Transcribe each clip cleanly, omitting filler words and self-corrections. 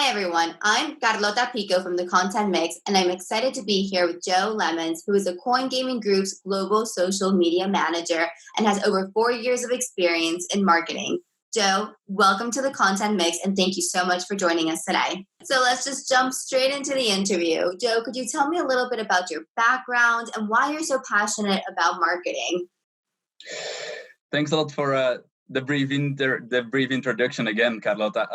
Hi, everyone. I'm Carlota Pico from the Content Mix, and I'm excited to be here with Joe Lemmens, who is a Coingaming Group's global social media manager and has over 4 years of experience in marketing. Joe, welcome to the Content Mix, and thank you so much for joining us today. So let's just jump straight into the interview. Joe, could you tell me a little bit about your background and why you're so passionate about marketing? Thanks a lot for the brief introduction again, Carlota.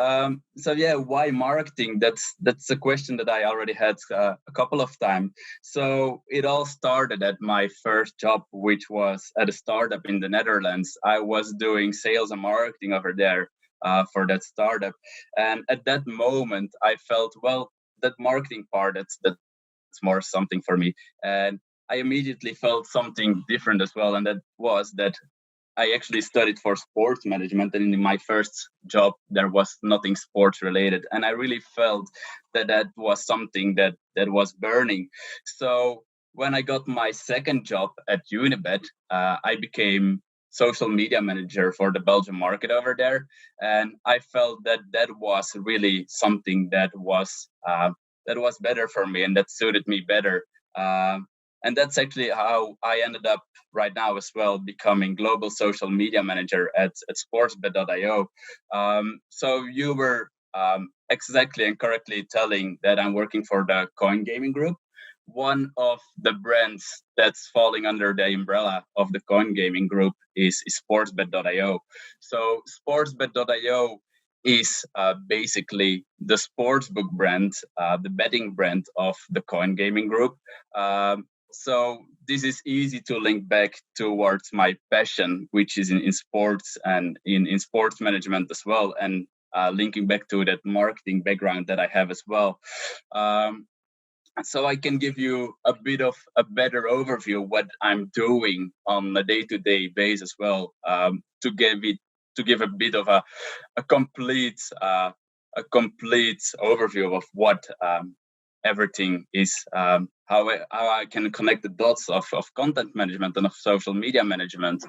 Why marketing? That's a question that I already had a couple of times. So it all started at my first job, which was at a startup in the Netherlands. I was doing sales and marketing over there for that startup, and at that moment, I felt, well, that marketing part that's more something for me, and I immediately felt something different as well, and that was that I actually studied for sports management, and in my first job, there was nothing sports related. And I really felt that was something that was burning. So when I got my second job at Unibet, I became social media manager for the Belgian market over there. And I felt that was really something that was better for me and that suited me better. And that's actually how I ended up right now as well, becoming global social media manager at sportsbet.io. So you were exactly and correctly telling that I'm working for the Coingaming Group, one of the brands that's falling under the umbrella of the Coingaming Group is sportsbet.io. So sportsbet.io is basically the sportsbook brand, the betting brand of the Coingaming Group. So this is easy to link back towards my passion, which is in sports and in sports management as well, and linking back to that marketing background that I have as well. So I can give you a bit of a better overview of what I'm doing on a day-to-day basis as well, to give a bit of a complete overview of what everything is, how I can connect the dots of content management and of social media management.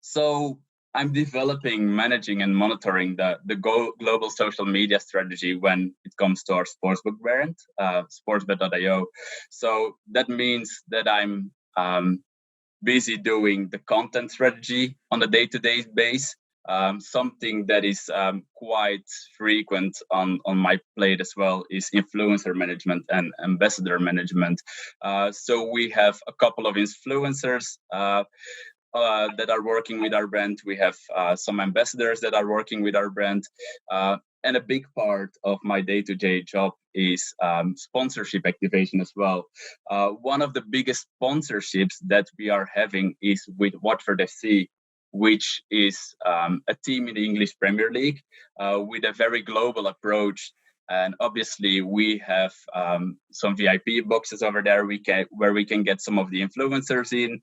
So I'm developing, managing, and monitoring the global social media strategy when it comes to our sportsbook brand, sportsbet.io. So that means that I'm busy doing the content strategy on a day-to-day basis. Something that is quite frequent on my plate as well is influencer management and ambassador management. So we have a couple of influencers that are working with our brand. We have some ambassadors that are working with our brand. And a big part of my day-to-day job is sponsorship activation as well. One of the biggest sponsorships that we are having is with Watford FC, which is a team in the English Premier League with a very global approach. And obviously, we have some VIP boxes over there where we can get some of the influencers in.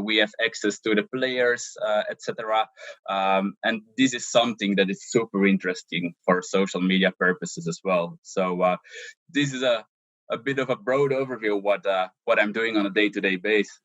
We have access to the players, etc. And this is something that is super interesting for social media purposes as well. So this is a bit of a broad overview of what I'm doing on a day-to-day basis.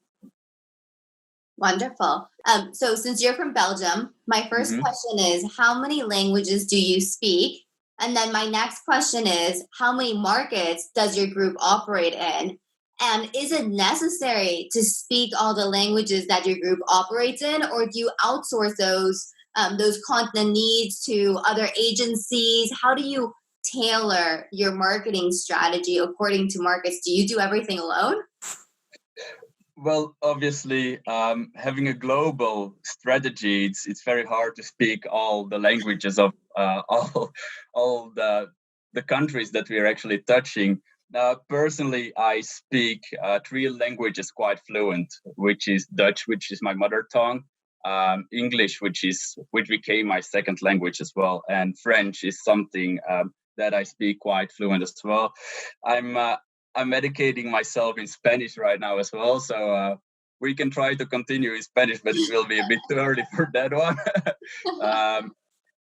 Wonderful. So since you're from Belgium, my first question is, how many languages do you speak? And then my next question is, how many markets does your group operate in? And is it necessary to speak all the languages that your group operates in, or do you outsource those content needs to other agencies? How do you tailor your marketing strategy according to markets? Do you do everything alone? Well, obviously, having a global strategy, it's very hard to speak all the languages of all the countries that we are actually touching. Personally, I speak 3 languages quite fluent, which is Dutch, which is my mother tongue, English, which became my second language as well, and French is something that I speak quite fluent as well. I'm educating myself in Spanish right now as well, so we can try to continue in Spanish, but it will be a bit too early for that one.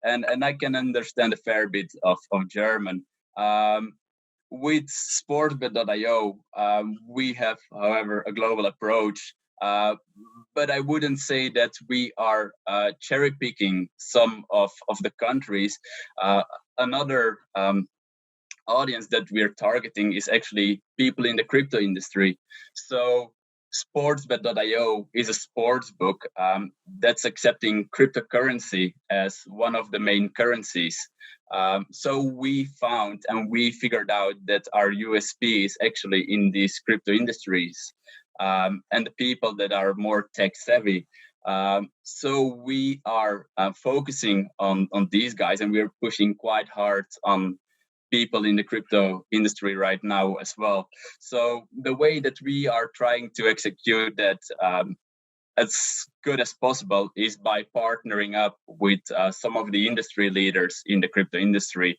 And I can understand a fair bit of German. With sportsbet.io, we have, however, a global approach, but I wouldn't say that we are cherry picking some of the countries. another audience that we're targeting is actually people in the crypto industry. So sportsbet.io is a sports book that's accepting cryptocurrency as one of the main currencies. So we found and we figured out that our USP is actually in these crypto industries and the people that are more tech savvy. So we are focusing on these guys, and we're pushing quite hard on people in the crypto industry right now as well. So the way that we are trying to execute that as good as possible is by partnering up with some of the industry leaders in the crypto industry.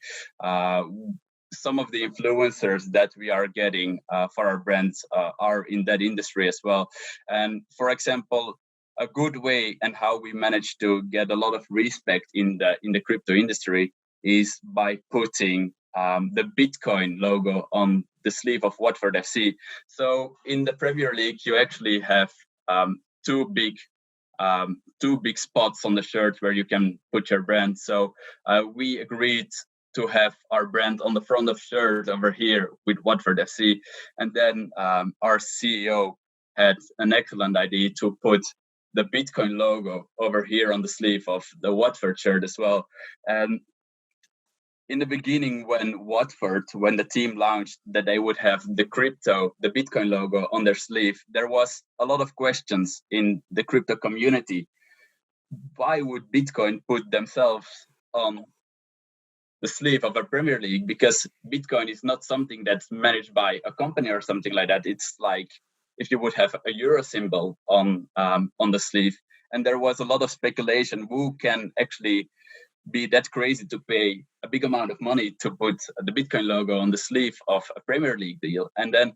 Some of the influencers that we are getting for our brands are in that industry as well. And for example, a good way and how we manage to get a lot of respect in the crypto industry is by putting the Bitcoin logo on the sleeve of Watford FC. So in the Premier League, you actually have two big spots on the shirt where you can put your brand. So we agreed to have our brand on the front of shirt over here with Watford FC, and then our CEO had an excellent idea to put the Bitcoin logo over here on the sleeve of the Watford shirt as well. And in the beginning, when the team launched that they would have the Bitcoin logo on their sleeve, there was a lot of questions in the crypto community. Why would Bitcoin put themselves on the sleeve of a Premier League? Because Bitcoin is not something that's managed by a company or something like that. It's like if you would have a euro symbol on the sleeve. And there was a lot of speculation who can actually be that crazy to pay a big amount of money to put the Bitcoin logo on the sleeve of a Premier League deal. And then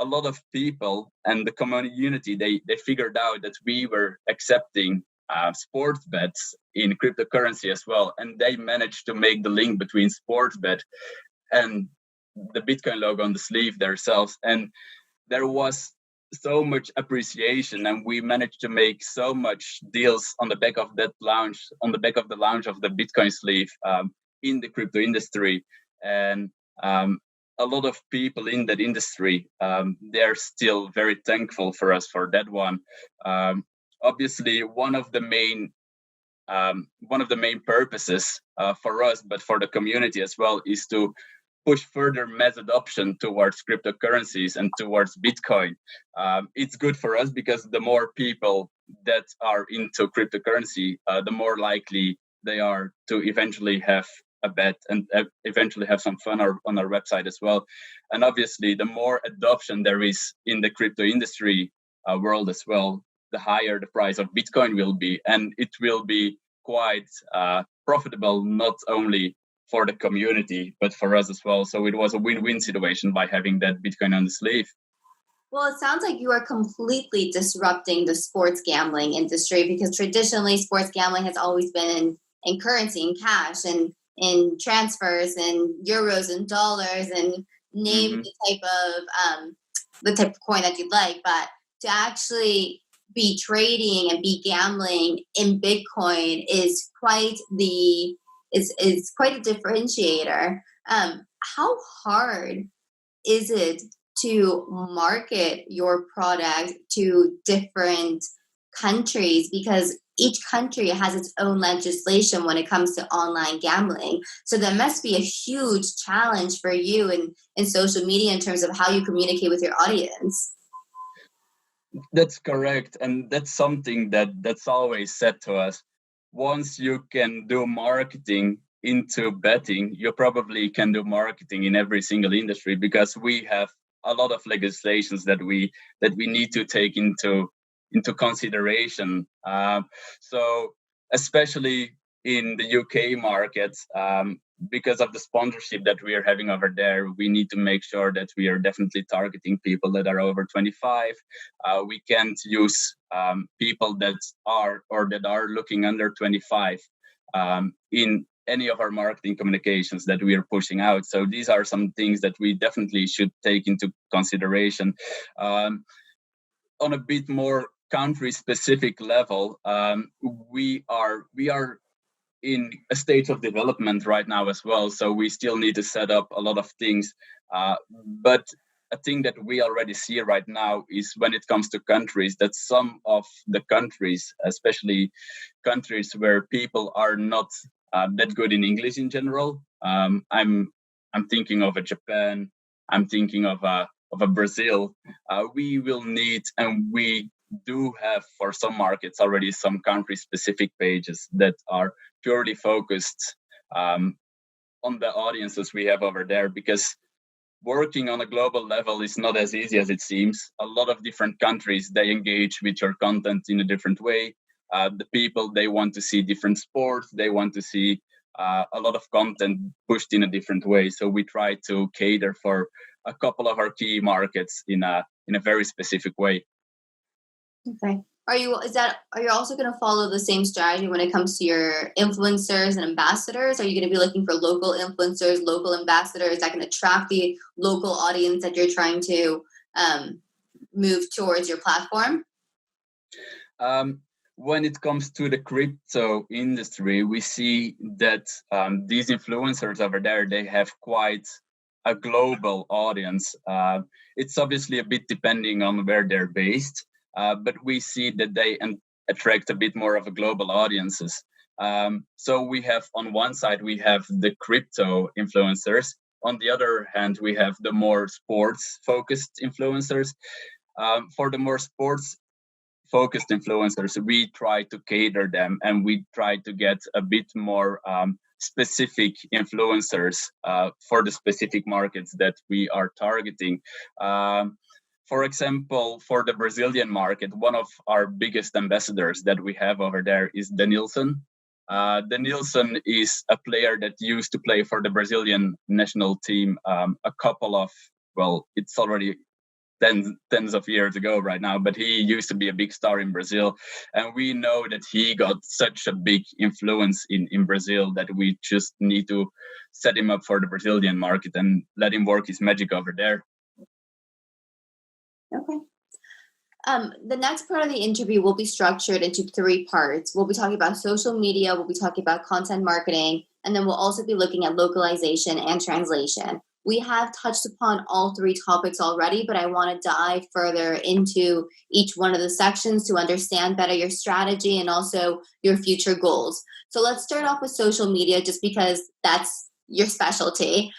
a lot of people and the community, they figured out that we were accepting sports bets in cryptocurrency as well. And they managed to make the link between sports bet and the Bitcoin logo on the sleeve themselves. And there was so much appreciation, and we managed to make so much deals on the back of that launch, on the back of the launch of the Bitcoin sleeve in the crypto industry. And a lot of people in that industry, they're still very thankful for us for that one. Obviously, one of the main purposes for us, but for the community as well, is to push further mass adoption towards cryptocurrencies and towards Bitcoin. It's good for us because the more people that are into cryptocurrency, the more likely they are to eventually have a bet and eventually have some fun on our website as well. And obviously, the more adoption there is in the crypto industry world as well, the higher the price of Bitcoin will be. And it will be quite profitable, not only for the community, but for us as well. So it was a win-win situation by having that Bitcoin on the sleeve. Well, it sounds like you are completely disrupting the sports gambling industry, because traditionally sports gambling has always been in currency, in cash, and in transfers and euros and dollars, and name the type of coin that you'd like. But to actually be trading and be gambling in Bitcoin is quite quite a differentiator. How hard is it to market your product to different countries? Because each country has its own legislation when it comes to online gambling. So that must be a huge challenge for you in social media in terms of how you communicate with your audience. That's correct. And that's something that's always said to us. Once you can do marketing into betting, you probably can do marketing in every single industry, because we have a lot of legislations that we need to take into consideration. So especially in the UK market, because of the sponsorship that we are having over there, we need to make sure that we are definitely targeting people that are over 25. We can't use people that are looking under 25 in any of our marketing communications that we are pushing out. So these are some things that we definitely should take into consideration. On a bit more country specific level, we are in a stage of development right now as well. So we still need to set up a lot of things. But a thing that we already see right now is when it comes to countries, that some of the countries, especially countries where people are not that good in English in general, I'm thinking of a Japan, I'm thinking of a Brazil. We will need, and we do have for some markets already, some country specific pages that are purely focused on the audiences we have over there, because working on a global level is not as easy as it seems. A lot of different countries, they engage with your content in a different way. The people, they want to see different sports, they want to see a lot of content pushed in a different way. So we try to cater for a couple of our key markets in a very specific way. Okay. Are you also going to follow the same strategy when it comes to your influencers and ambassadors? Are you going to be looking for local influencers, local ambassadors that can attract the local audience that you're trying to move towards your platform? When it comes to the crypto industry, we see that these influencers over there, they have quite a global audience. It's obviously a bit depending on where they're based. But we see that they attract a bit more of a global audiences. So we have, on one side, we have the crypto influencers. On the other hand, we have the more sports-focused influencers. For the more sports-focused influencers, we try to cater them, and we try to get a bit more specific influencers for the specific markets that we are targeting. For example, for the Brazilian market, one of our biggest ambassadors that we have over there is Denilson. Denilson is a player that used to play for the Brazilian national team a couple of, well, it's already tens of years ago right now, but he used to be a big star in Brazil. And we know that he got such a big influence in Brazil that we just need to set him up for the Brazilian market and let him work his magic over there. Okay. The next part of the interview will be structured into 3 parts. We'll be talking about social media, we'll be talking about content marketing, and then we'll also be looking at localization and translation. We have touched upon all 3 topics already, but I want to dive further into each one of the sections to understand better your strategy and also your future goals. So let's start off with social media, just because that's your specialty.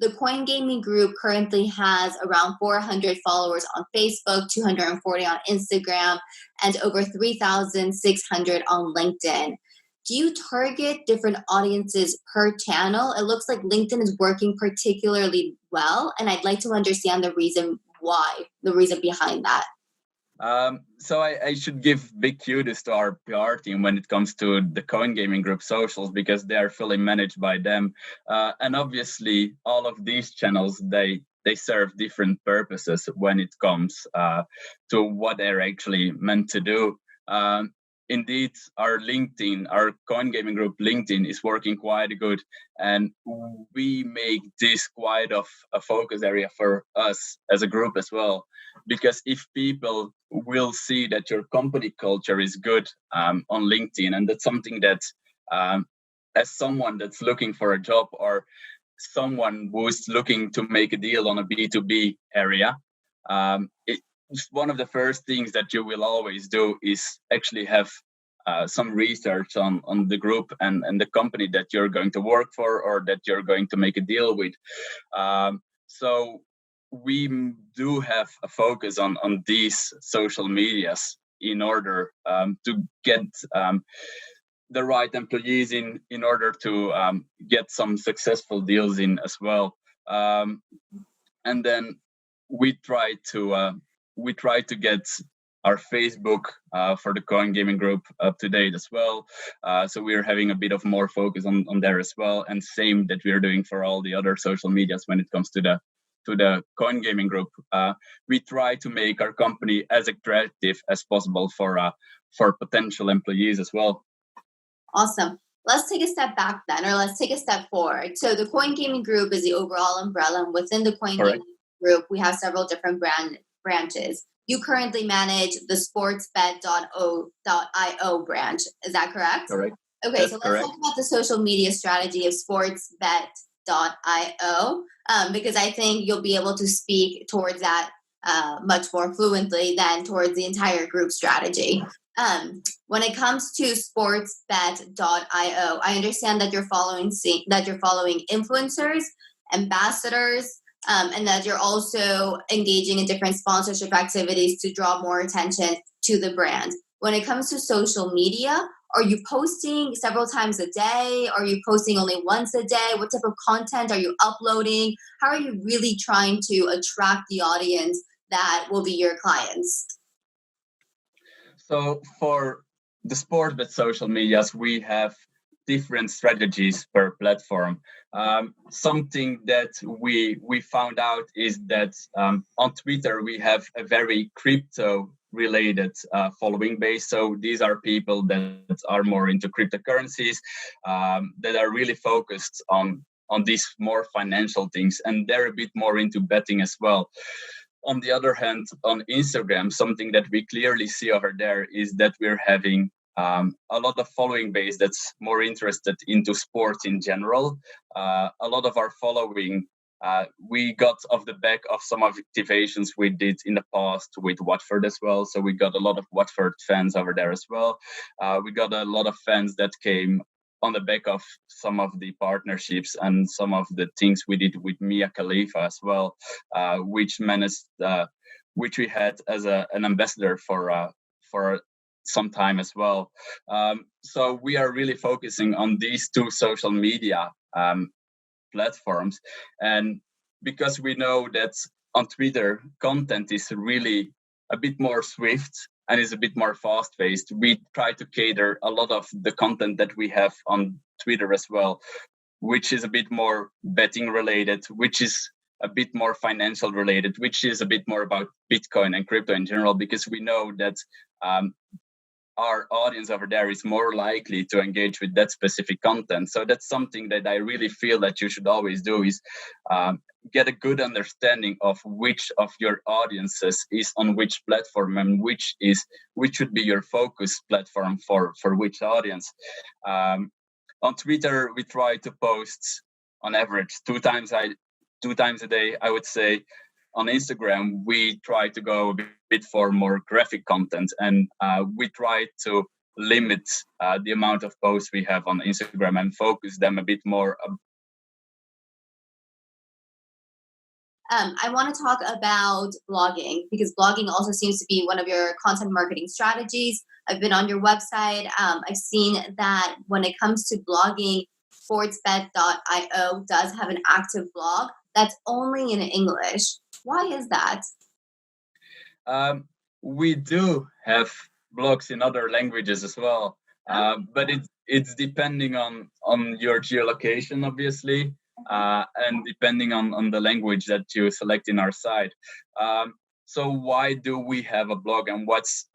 The Coingaming group currently has around 400 followers on Facebook, 240 on Instagram, and over 3,600 on LinkedIn. Do you target different audiences per channel? It looks like LinkedIn is working particularly well, and I'd like to understand the reason behind that. So I should give big kudos to our PR team when it comes to the Coingaming group socials, because they are fully managed by them. And obviously, all of these channels, they serve different purposes when it comes to what they're actually meant to do. Indeed, our Coingaming group LinkedIn is working quite good, and we make this quite of a focus area for us as a group as well. Because if people will see that your company culture is good on LinkedIn, and that's something that, as someone that's looking for a job or someone who's looking to make a deal on a B2B area, one of the first things that you will always do is actually have some research on the group and the company that you're going to work for or that you're going to make a deal with. So we do have a focus on these social medias in order to get the right employees in order to get some successful deals in as well. And then we try to get our Facebook for the Coingaming group up to date as well. So we're having a bit of more focus on there as well, and same that we're doing for all the other social medias when it comes to the Coingaming group. We try to make our company as attractive as possible for potential employees as well. Awesome. Let's take a step back then, or let's take a step forward. So the Coingaming group is the overall umbrella, and within the Coingaming group, we have several different branches. You currently manage the sportsbet.io branch. Is that correct? Correct. Okay, That's so let's correct. talk about the social media strategy of sportsbet.io, because I think you'll be able to speak towards that much more fluently than towards the entire group strategy. When it comes to sportsbet.io, I understand that you're following influencers, ambassadors, and that you're also engaging in different sponsorship activities to draw more attention to the brand. When it comes to social media, are you posting several times a day? Are you posting only once a day? What type of content are you uploading? How are you really trying to attract the audience that will be your clients? So for the sport but social medias, we have different strategies per platform. Something that we found out is that on Twitter we have a very crypto related following base. So these are people that are more into cryptocurrencies, that are really focused on these more financial things, and they're a bit more into betting as well. On the other hand, on Instagram, something that we clearly see over there is that we're having a lot of following base that's more interested into sports in general. A lot of our following we got off the back of some of activations we did in the past with Watford as well. So we got a lot of Watford fans over there as well. We got a lot of fans that came on the back of some of the partnerships and some of the things we did with Mia Khalifa as well, which managed, which we had as an ambassador for some time as well. So we are really focusing on these two social media platforms, and because we know that on Twitter content is really a bit more swift and is a bit more fast paced, we try to cater a lot of the content that we have on Twitter as well, which is a bit more betting related, which is a bit more financial related, which is a bit more about Bitcoin and crypto in general, because we know that our audience over there is more likely to engage with that specific content. So that's something that I really feel that you should always do, is get a good understanding of which of your audiences is on which platform, and which should be your focus platform for which audience. On Twitter, we try to post on average two times a day, I would say. On Instagram, we try to go a bit for more graphic content, and we try to limit the amount of posts we have on Instagram and focus them a bit more. I want to talk about blogging, because blogging also seems to be one of your content marketing strategies. I've been on your website. I've seen that when it comes to blogging, sportsbet.io does have an active blog that's only in English. Why is that? We do have blogs in other languages as well, but it's depending on your geolocation, obviously, and depending on the language that you select in our site. So why do we have a blog, and what's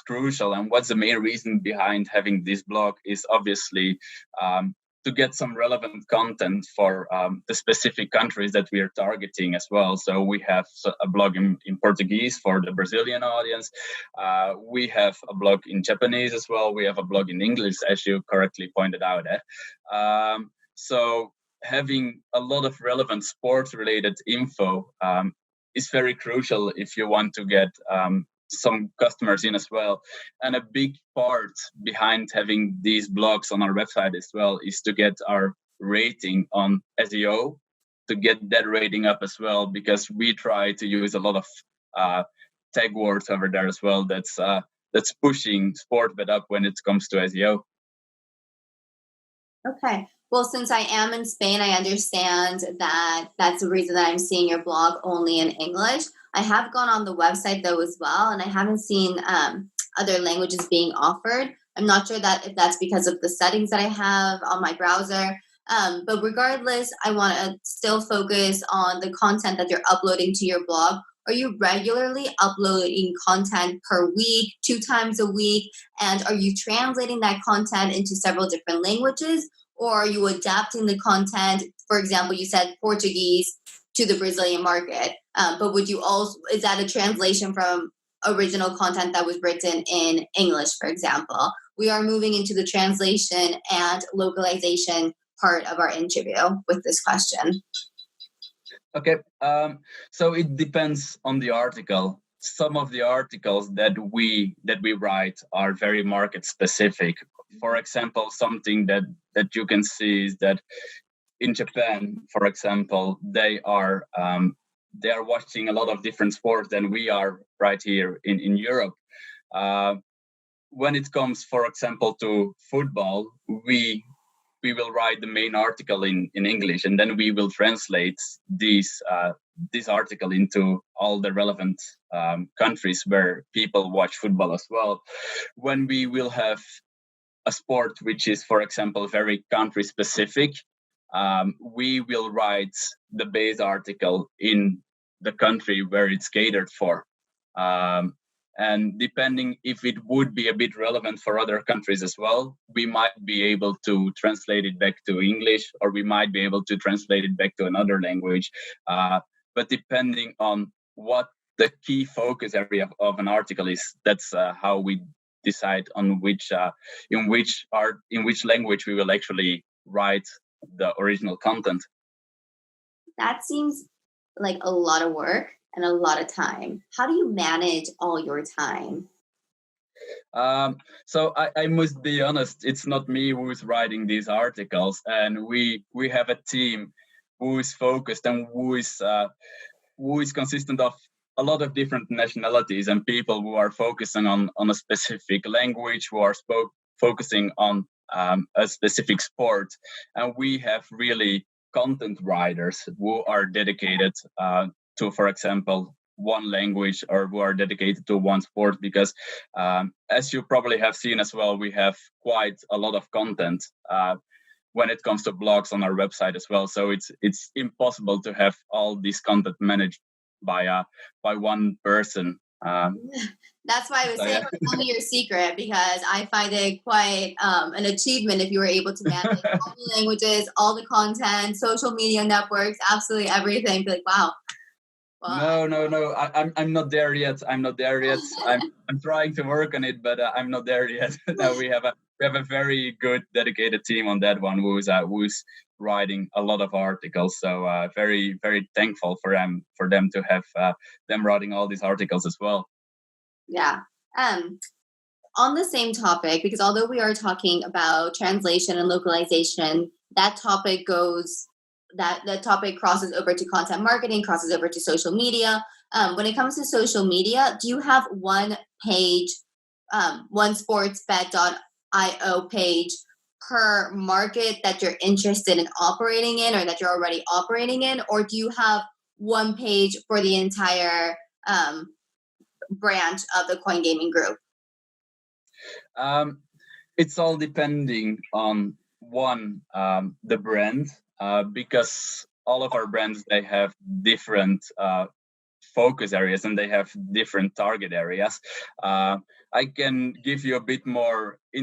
crucial and what's the main reason behind having this blog is obviously to get some relevant content for the specific countries that we are targeting as well. So we have a blog in Portuguese for the Brazilian audience. We have a blog in Japanese as well. We have a blog in English, as you correctly pointed out. So having a lot of relevant sports-related info is very crucial if you want to get some customers in as well. And a big part behind having these blogs on our website as well is to get our rating on SEO, to get that rating up as well, because we try to use a lot of tag words over there as well. That's pushing Sportbet up when it comes to SEO. Okay. Well, since I am in Spain, I understand that that's the reason that I'm seeing your blog only in English. I have gone on the website though as well, and I haven't seen other languages being offered. I'm not sure that if that's because of the settings that I have on my browser. But regardless, I want to still focus on the content that you're uploading to your blog. Are you regularly uploading content per week, 2 times a week? And are you translating that content into several different languages? Or are you adapting the content? For example, you said Portuguese to the Brazilian market. But would you also, is that a translation from original content that was written in English, for example? we are moving into the translation and localization part of our interview with this question. Okay, so it depends on the article. Some of the articles that we write are very market specific. For example, something that you can see is that in Japan, for example, they are watching a lot of different sports than we are right here in Europe. When it comes, for example, to football, we will write the main article in English, and then we will translate this article into all the relevant countries where people watch football as well. When we will have a sport which is, for example, very country specific, we will write the base article in the country where it's catered for. And depending if it would be a bit relevant for other countries as well, we might be able to translate it back to English, or we might be able to translate it back to another language. But depending on what the key focus area of an article is, that's how we decide on in which language we will actually write the original content. That seems like a lot of work and a lot of time. How do you manage all your time? So I must be honest, it's not me who's writing these articles, and we have a team who is focused and who is consistent of a lot of different nationalities and people who are focusing on a specific language, who are focusing on a specific sport. And we have really content writers who are dedicated to, for example, one language, or who are dedicated to one sport, because as you probably have seen as well, we have quite a lot of content when it comes to blogs on our website as well. So it's impossible to have all this content managed by one person. That's why I was saying, tell me your secret, because I find it quite an achievement if you were able to manage all the languages, all the content, social media networks, absolutely everything. Be like, wow. No. I'm not there yet. I'm trying to work on it, but I'm not there yet. No, we have a very good dedicated team on that one who's writing a lot of articles. So very, very thankful for them to have them writing all these articles as well. Yeah. On the same topic, because although we are talking about translation and localization, that topic crosses over to content marketing, crosses over to social media. When it comes to social media, do you have one page, one sportsbet.io page per market that you're interested in operating in, or that you're already operating in? Or do you have one page for the entire branch of the Coingaming group? It's all depending on the brand, because all of our brands, they have different focus areas and they have different target areas. I can give you a bit more a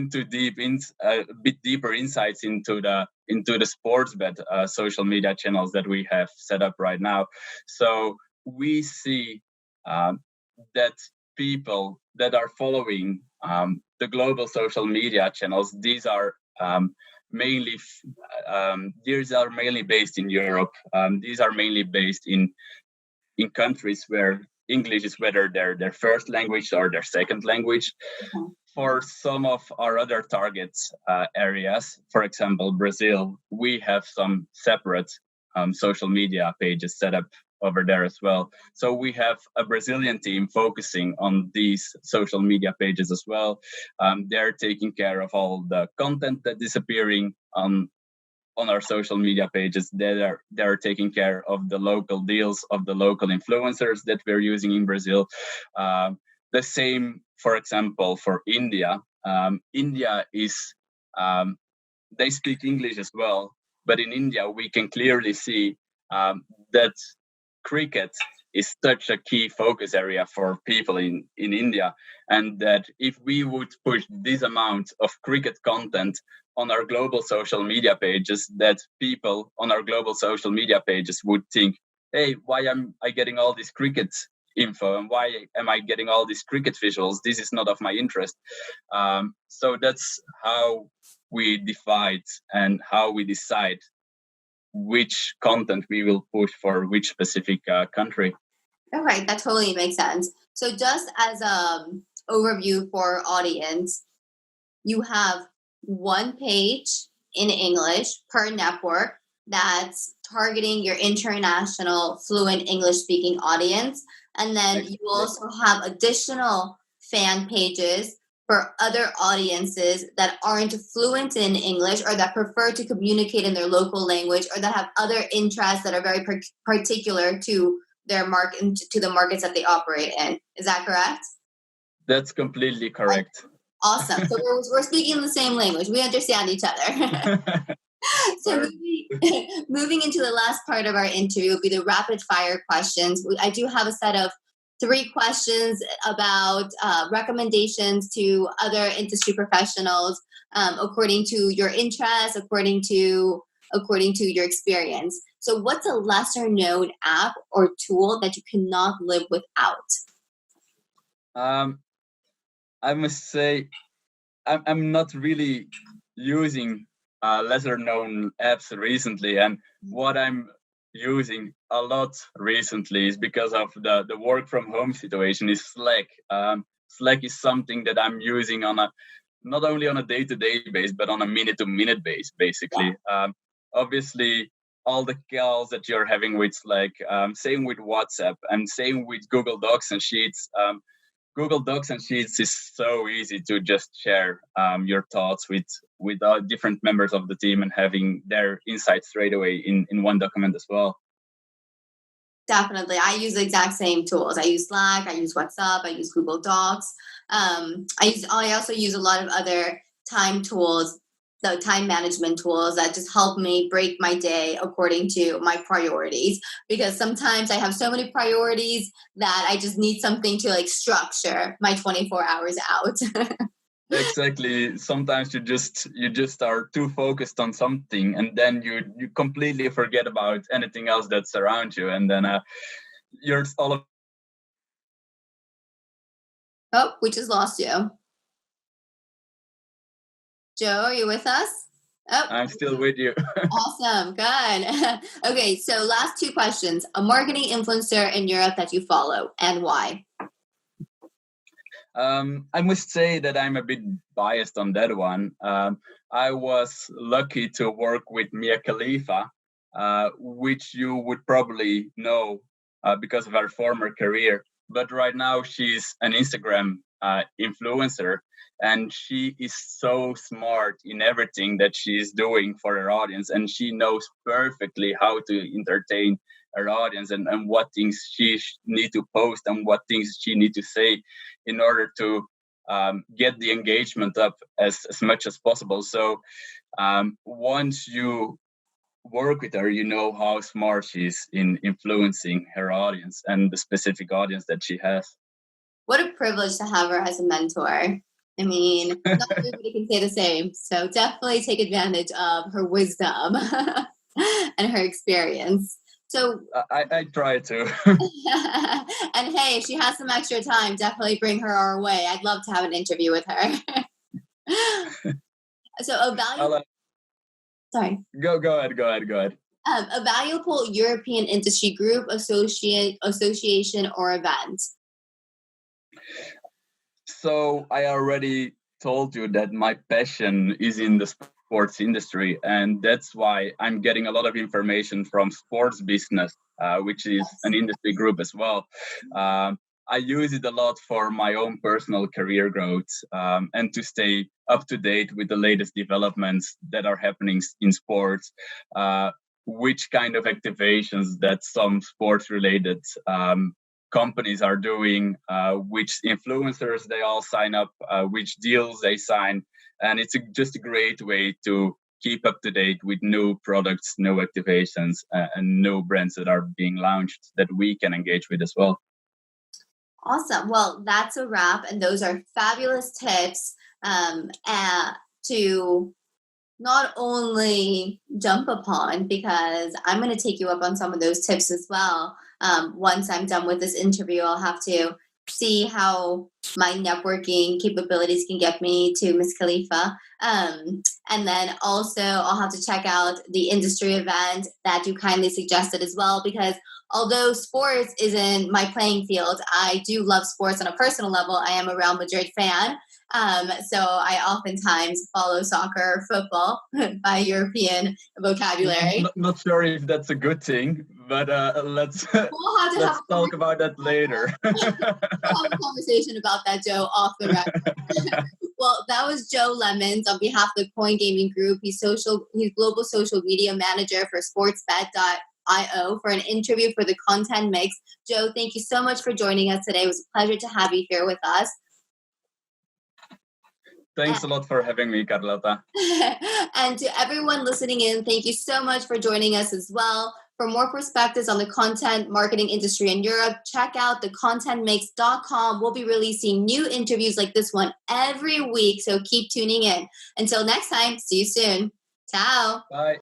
bit deeper insights into the Sportsbet social media channels that we have set up right now. So we see that people that are following the global social media channels, these are mainly based in Europe. These are mainly based in countries where English is whether their first language or their second language. Mm-hmm. For some of our other targets areas, for example, Brazil, we have some separate social media pages set up over there as well. So we have a Brazilian team focusing on these social media pages as well. They're taking care of all the content that is appearing on our social media pages. They're taking care of the local deals of the local influencers that we're using in Brazil. The same, for example, for India. India is they speak English as well, but in India we can clearly see that cricket is such a key focus area for people in India, and that if we would push this amount of cricket content on our global social media pages, that people on our global social media pages would think, hey, why am I getting all this cricket info, and why am I getting all these cricket visuals? This is not of my interest. So that's how we divide and how we decide which content we will push for which specific country. Okay, that totally makes sense. So just as overview for our audience, you have one page in English per network that's targeting your international fluent English speaking audience. And then you also have additional fan pages for other audiences that aren't fluent in English or that prefer to communicate in their local language or that have other interests that are very particular to their market, to the markets that they operate in. Is that correct? That's completely correct. Awesome. So we're speaking the same language. We understand each other. So moving into the last part of our interview will be the rapid fire questions. I do have a set of 3 questions about recommendations to other industry professionals according to your interests, according to your experience. So what's a lesser known app or tool that you cannot live without? I must say I'm not really using lesser known apps recently, and what I'm using a lot recently is because of the work from home situation is Slack. Slack is something that I'm using on a not only on a day-to-day base but on a minute-to-minute base, basically. Obviously all the calls that you're having with Slack, same with WhatsApp and same with Google Docs and Sheets. Google Docs and Sheets is so easy to just share your thoughts with different members of the team and having their insights straight away in one document as well. Definitely. I use the exact same tools. I use Slack, I use WhatsApp, I use Google Docs. I also use a lot of other time tools, the time management tools that just help me break my day according to my priorities, because sometimes I have so many priorities that I just need something to like structure my 24 hours out. Exactly. Sometimes you just are too focused on something, and then you completely forget about anything else that's around you, and then you're all of. Oh, we just lost you. Joe, are you with us? Oh, I'm still with you. Awesome. Good. Okay, so last 2 questions. A marketing influencer in Europe that you follow and why? I must say that I'm a bit biased on that one. I was lucky to work with Mia Khalifa, which you would probably know because of her former career. But right now she's an Instagram influencer, and she is so smart in everything that she's doing for her audience, and she knows perfectly how to entertain her audience and what things she need to post and what things she need to say in order to get the engagement up as much as possible. So once you work with her, you know how smart she is in influencing her audience and the specific audience that she has. What a privilege to have her as a mentor. I mean, not everybody can say the same. So definitely take advantage of her wisdom and her experience. So I try to. And hey, if she has some extra time, definitely bring her our way. I'd love to have an interview with her. So a valuable. Sorry. Go ahead. A valuable European industry group, association, or event. So I already told you that my passion is in the sports industry, and that's why I'm getting a lot of information from Sports Business, which is an industry group as well. I use it a lot for my own personal career growth and to stay up to date with the latest developments that are happening in sports, which kind of activations that some sports related companies are doing, which influencers they all sign up, which deals they sign. And it's just a great way to keep up to date with new products, new activations, and new brands that are being launched that we can engage with as well. Awesome. Well, that's a wrap. And those are fabulous tips to not only jump upon, because I'm going to take you up on some of those tips as well. Once I'm done with this interview, I'll have to see how my networking capabilities can get me to Miss Khalifa. And then also, I'll have to check out the industry event that you kindly suggested as well, because although sports isn't my playing field, I do love sports on a personal level. I am a Real Madrid fan. So I oftentimes follow soccer, football by European vocabulary. Not sure if that's a good thing, but let's let's talk about that later. We'll have a conversation about that, Joe, off the record. Well, that was Joe Lemmens on behalf of the Coingaming Group. He's global social media manager for sportsbet.io for an interview for the Content Mix. Joe, thank you so much for joining us today. It was a pleasure to have you here with us. Thanks a lot for having me, Carlota. And to everyone listening in, thank you so much for joining us as well. For more perspectives on the content marketing industry in Europe, check out thecontentmix.com. We'll be releasing new interviews like this one every week, so keep tuning in. Until next time, see you soon. Ciao. Bye.